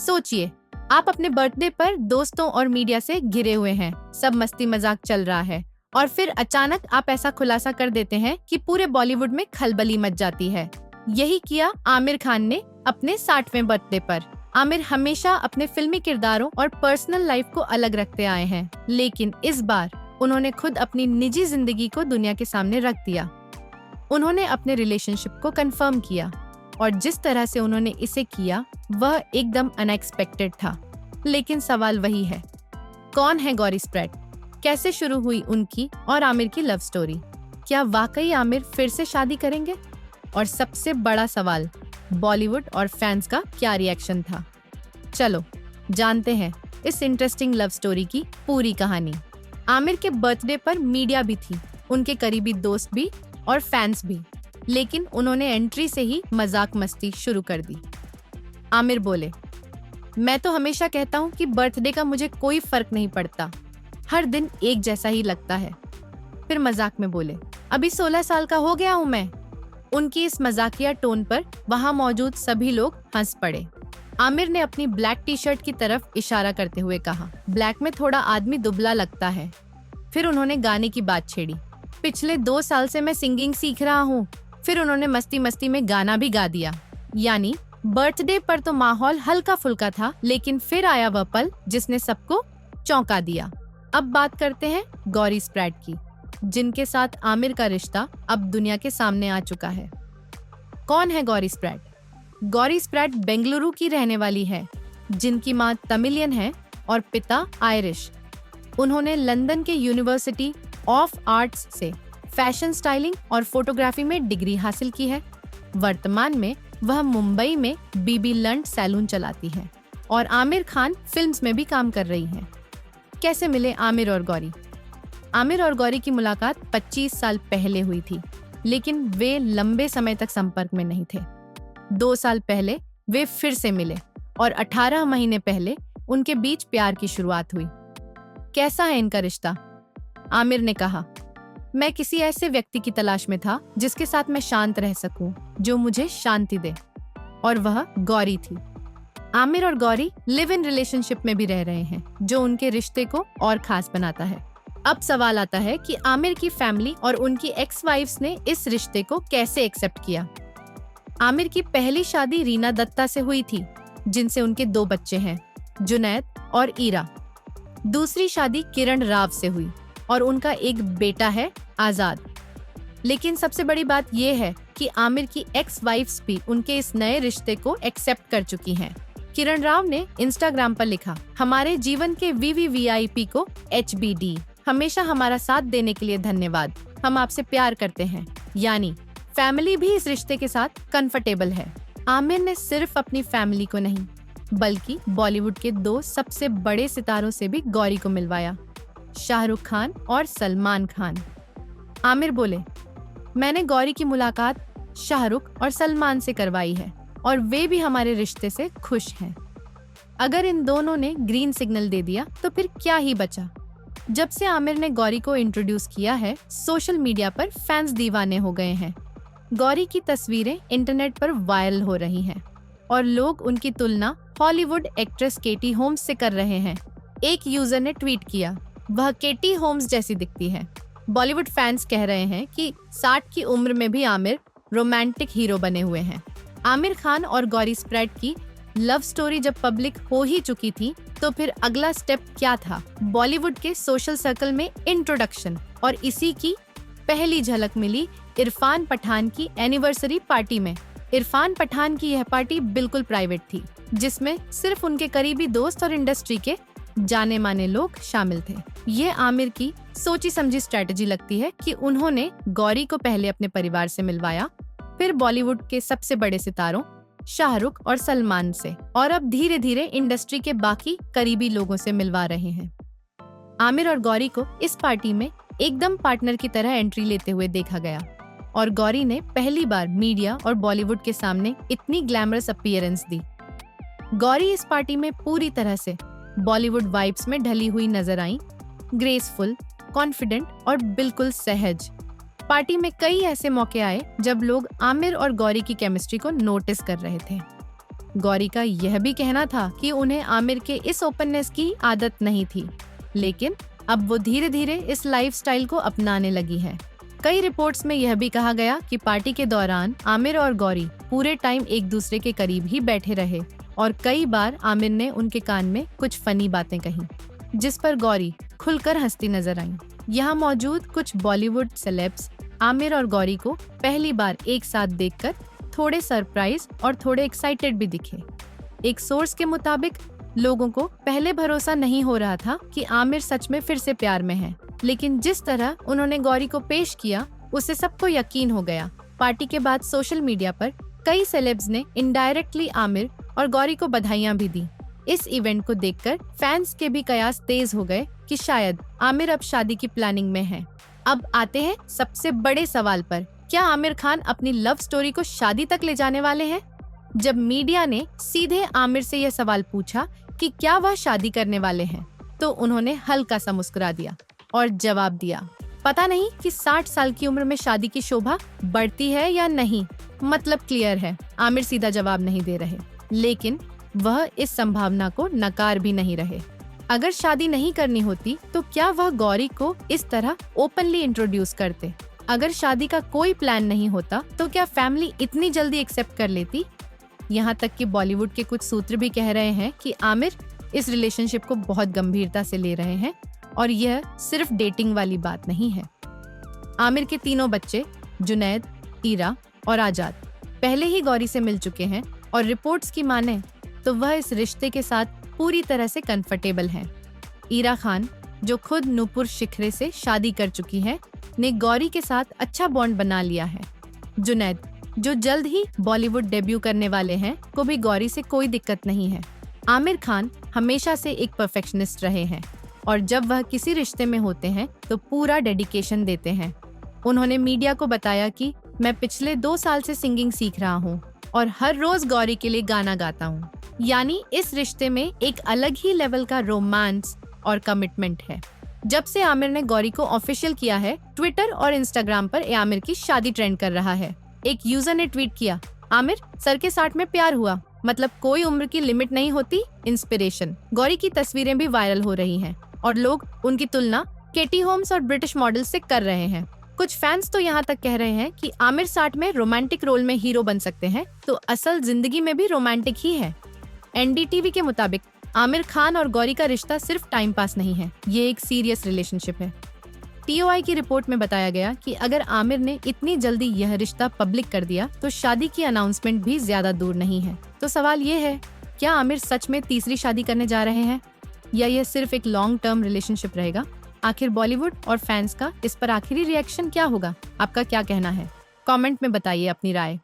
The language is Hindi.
सोचिए, आप अपने बर्थडे पर दोस्तों और मीडिया से घिरे हुए हैं, सब मस्ती मजाक चल रहा है, और फिर अचानक आप ऐसा खुलासा कर देते हैं कि पूरे बॉलीवुड में खलबली मच जाती है। यही किया आमिर खान ने अपने 60वें बर्थडे पर। आमिर हमेशा अपने फिल्मी किरदारों और पर्सनल लाइफ को अलग रखते आए हैं, लेकिन इस बार उन्होंने खुद अपनी निजी जिंदगी को दुनिया के सामने रख दिया। उन्होंने अपने रिलेशनशिप को कंफर्म किया, और जिस तरह से उन्होंने इसे किया वह एकदम अनएक्सपेक्टेड था। लेकिन सवाल वही है, कौन है गौरी स्प्रैट? कैसे शुरू हुई उनकी और आमिर की लव स्टोरी? क्या वाकई आमिर फिर से शादी करेंगे? और सबसे बड़ा सवाल, बॉलीवुड और फैंस का क्या रिएक्शन था? चलो जानते हैं इस इंटरेस्टिंग लव स्टोरी की पूरी कहानी। आमिर के बर्थडे पर मीडिया भी थी, उनके करीबी दोस्त भी और फैंस भी, लेकिन उन्होंने एंट्री से ही मजाक मस्ती शुरू कर दी। आमिर बोले, मैं तो हमेशा कहता हूँ कि बर्थडे का मुझे कोई फर्क नहीं पड़ता, हर दिन एक जैसा ही लगता है। फिर मजाक में बोले, अभी 16 साल का हो गया हूँ मैं। उनकी इस मजाकिया टोन पर वहाँ मौजूद सभी लोग हंस पड़े। आमिर ने अपनी ब्लैक टी शर्ट की तरफ इशारा करते हुए कहा, ब्लैक में थोड़ा आदमी दुबला लगता है। फिर उन्होंने गाने की बात छेड़ी, पिछले 2 साल से मैं सिंगिंग सीख रहा हूँ। फिर उन्होंने मस्ती मस्ती में गाना भी गा दिया। यानी बर्थडे पर तो माहौल हल्का फुल्का था, लेकिन फिर आया वह पल जिसने सबको चौंका दिया। अब बात करते हैं गौरी स्प्रैट की, जिनके साथ आमिर का रिश्ता अब दुनिया के सामने आ चुका है। कौन है गौरी स्प्रैट? गौरी स्प्रैट बेंगलुरु की रहने वाली है, जिनकी मां तमिलियन है और पिता आयरिश। उन्होंने लंदन के यूनिवर्सिटी ऑफ आर्ट्स से फैशन स्टाइलिंग और फोटोग्राफी में डिग्री हासिल की है। वर्तमान में वह मुंबई में बीबी लंड सैलून चलाती है और आमिर खान फिल्म्स में भी काम कर रही हैं। कैसे मिले आमिर और गौरी? आमिर और गौरी की मुलाकात 25 साल पहले हुई थी, लेकिन वे लंबे समय तक संपर्क में नहीं थे। 2 साल पहले वे फिर से मिले और 18 महीने पहले उनके बीच प्यार की शुरुआत हुई। कैसा है इनका रिश्ता? आमिर ने कहा, मैं किसी ऐसे व्यक्ति की तलाश में था जिसके साथ मैं शांत रह सकूं, जो मुझे शांति दे, और वह गौरी थी। आमिर और गौरी लिव इन रिलेशनशिप में भी रह रहे हैं, जो उनके रिश्ते को और खास बनाता है। अब सवाल आता है कि आमिर की फैमिली और उनकी एक्स वाइफ्स ने इस रिश्ते को कैसे एक्सेप्ट किया। आमिर की पहली शादी रीना दत्ता से हुई थी, जिनसे उनके 2 बच्चे हैं, जुनैद और ईरा। दूसरी शादी किरण राव से हुई और उनका एक बेटा है, आजाद। लेकिन सबसे बड़ी बात यह है कि आमिर की एक्स वाइफ्स भी उनके इस नए रिश्ते को एक्सेप्ट कर चुकी हैं। किरण राव ने इंस्टाग्राम पर लिखा, हमारे जीवन के VVVIP को HBD, हमेशा हमारा साथ देने के लिए धन्यवाद। हम आपसे प्यार करते हैं। यानी फैमिली भी इस रिश्ते के साथ कंफर्टेबल है। आमिर ने सिर्फ अपनी फैमिली को नहीं, बल्कि बॉलीवुड के 2 सबसे बड़े सितारों से भी गौरी को मिलवाया, शाहरुख खान और सलमान खान। आमिर बोले, मैंने गौरी की मुलाकात शाहरुख और सलमान से करवाई है और वे भी हमारे रिश्ते से खुश हैं। अगर इन दोनों ने ग्रीन सिग्नल दे दिया तो फिर क्या ही बचा। जब से आमिर ने गौरी को इंट्रोड्यूस किया है, सोशल मीडिया पर फैंस दीवाने हो गए हैं। गौरी की तस्वीरें इंटरनेट पर वायरल हो रही हैं और लोग उनकी तुलना हॉलीवुड एक्ट्रेस केटी होम्स से कर रहे हैं। एक यूजर ने ट्वीट किया, वह केटी होम्स जैसी दिखती है। बॉलीवुड फैंस कह रहे हैं कि 60 की उम्र में भी आमिर रोमांटिक हीरो बने हुए हैं। आमिर खान और गौरी स्प्रैट की लव स्टोरी जब पब्लिक हो ही चुकी थी, तो फिर अगला स्टेप क्या था? बॉलीवुड के सोशल सर्कल में इंट्रोडक्शन, और इसी की पहली झलक मिली इरफान पठान की एनिवर्सरी पार्टी में। इरफान पठान की यह पार्टी बिल्कुल प्राइवेट थी, जिसमें सिर्फ उनके करीबी दोस्त और इंडस्ट्री के जाने माने लोग शामिल थे। ये आमिर की सोची समझी स्ट्रेटजी लगती है कि उन्होंने गौरी को पहले अपने परिवार से मिलवाया, फिर बॉलीवुड के सबसे बड़े सितारों शाहरुख और सलमान से, और अब धीरे धीरे इंडस्ट्री के बाकी करीबी लोगों से मिलवा रहे हैं। आमिर और गौरी को इस पार्टी में एकदम पार्टनर की तरह एंट्री लेते हुए देखा गया, और गौरी ने पहली बार मीडिया और बॉलीवुड के सामने इतनी ग्लैमरस अपीयरेंस दी। गौरी इस पार्टी में पूरी तरह से बॉलीवुड वाइब्स में ढली हुई नजर आई, ग्रेसफुल, कॉन्फिडेंट और बिल्कुल सहज। पार्टी में कई ऐसे मौके आए जब लोग आमिर और गौरी की केमिस्ट्री को नोटिस कर रहे थे। गौरी का यह भी कहना था कि उन्हें आमिर के इस ओपननेस की आदत नहीं थी, लेकिन अब वो धीरे धीरे इस लाइफस्टाइल को अपनाने लगी है। कई रिपोर्ट्स में यह भी कहा गया कि पार्टी के दौरान आमिर और गौरी पूरे टाइम एक दूसरे के करीब ही बैठे रहे और कई बार आमिर ने उनके कान में कुछ फनी बातें कही, जिस पर गौरी खुलकर हंसती नजर आई। यहाँ मौजूद कुछ बॉलीवुड सेलेब्स आमिर और गौरी को पहली बार एक साथ देखकर थोड़े सरप्राइज और थोड़े एक्साइटेड भी दिखे। एक सोर्स के मुताबिक लोगों को पहले भरोसा नहीं हो रहा था कि आमिर सच में फिर से प्यार में है, लेकिन जिस तरह उन्होंने गौरी को पेश किया उससे सबको यकीन हो गया। पार्टी के बाद सोशल मीडिया पर कई सेलेब्स ने इनडायरेक्टली आमिर और गौरी को बधाइयां भी दी। इस इवेंट को देखकर फैंस के भी कयास तेज हो गए कि शायद आमिर अब शादी की प्लानिंग में है। अब आते हैं सबसे बड़े सवाल पर, क्या आमिर खान अपनी लव स्टोरी को शादी तक ले जाने वाले हैं? जब मीडिया ने सीधे आमिर से यह सवाल पूछा कि क्या वह शादी करने वाले हैं, तो उन्होंने हल्का सा मुस्कुरा दिया और जवाब दिया, पता नहीं कि 60 साल की उम्र में शादी की शोभा बढ़ती है या नहीं। मतलब क्लियर है, आमिर सीधा जवाब नहीं दे रहे, लेकिन वह इस संभावना को नकार भी नहीं रहे। अगर शादी नहीं करनी होती तो क्या वह गौरी को इस तरह ओपनली इंट्रोड्यूस करते? अगर शादी का कोई प्लान नहीं होता तो क्या फैमिली इतनी जल्दी एक्सेप्ट कर लेती? यहाँ तक कि बॉलीवुड के कुछ सूत्र भी कह रहे हैं कि आमिर इस रिलेशनशिप को बहुत गंभीरता से ले रहे हैं और यह सिर्फ डेटिंग वाली बात नहीं है। आमिर के तीनों बच्चे जुनैद, ईरा और आजाद पहले ही गौरी से मिल चुके हैं और रिपोर्ट्स की माने तो वह इस रिश्ते के साथ पूरी तरह से कंफर्टेबल हैं। ईरा खान, जो खुद नूपुर शिखरे से शादी कर चुकी है, ने गौरी के साथ अच्छा बॉन्ड बना लिया है। जुनैद, जो जल्द ही बॉलीवुड डेब्यू करने वाले हैं, को भी गौरी से कोई दिक्कत नहीं है। आमिर खान हमेशा से एक परफेक्शनिस्ट रहे हैं और जब वह किसी रिश्ते में होते हैं तो पूरा डेडिकेशन देते हैं। उन्होंने मीडिया को बताया कि मैं पिछले 2 साल से सिंगिंग सीख रहा हूँ और हर रोज गौरी के लिए गाना गाता हूँ। यानी इस रिश्ते में एक अलग ही लेवल का रोमांस और कमिटमेंट है। जब से आमिर ने गौरी को ऑफिशियल किया है, ट्विटर और इंस्टाग्राम पर आमिर की शादी ट्रेंड कर रहा है। एक यूजर ने ट्वीट किया, आमिर सर के 60 में प्यार हुआ, मतलब कोई उम्र की लिमिट नहीं होती, इंस्पिरेशन। गौरी की तस्वीरें भी वायरल हो रही हैं और लोग उनकी तुलना केटी होम्स और ब्रिटिश मॉडल से कर रहे हैं। कुछ फैंस तो यहाँ तक कह रहे हैं कि आमिर 60 में रोमांटिक रोल में हीरो बन सकते हैं, तो असल जिंदगी में भी रोमांटिक ही है। एनडीटीवी के मुताबिक आमिर खान और गौरी का रिश्ता सिर्फ टाइम पास नहीं है, ये एक सीरियस रिलेशनशिप है। टीओआई की रिपोर्ट में बताया गया कि अगर आमिर ने इतनी जल्दी यह रिश्ता पब्लिक कर दिया तो शादी की अनाउंसमेंट भी ज्यादा दूर नहीं है। तो सवाल ये है, क्या आमिर सच में तीसरी शादी करने जा रहे हैं या यह सिर्फ एक लॉन्ग टर्म रिलेशनशिप रहेगा? आखिर बॉलीवुड और फैंस का इस पर आखिरी रिएक्शन क्या होगा? आपका क्या कहना है? कमेंट में बताइए अपनी राय।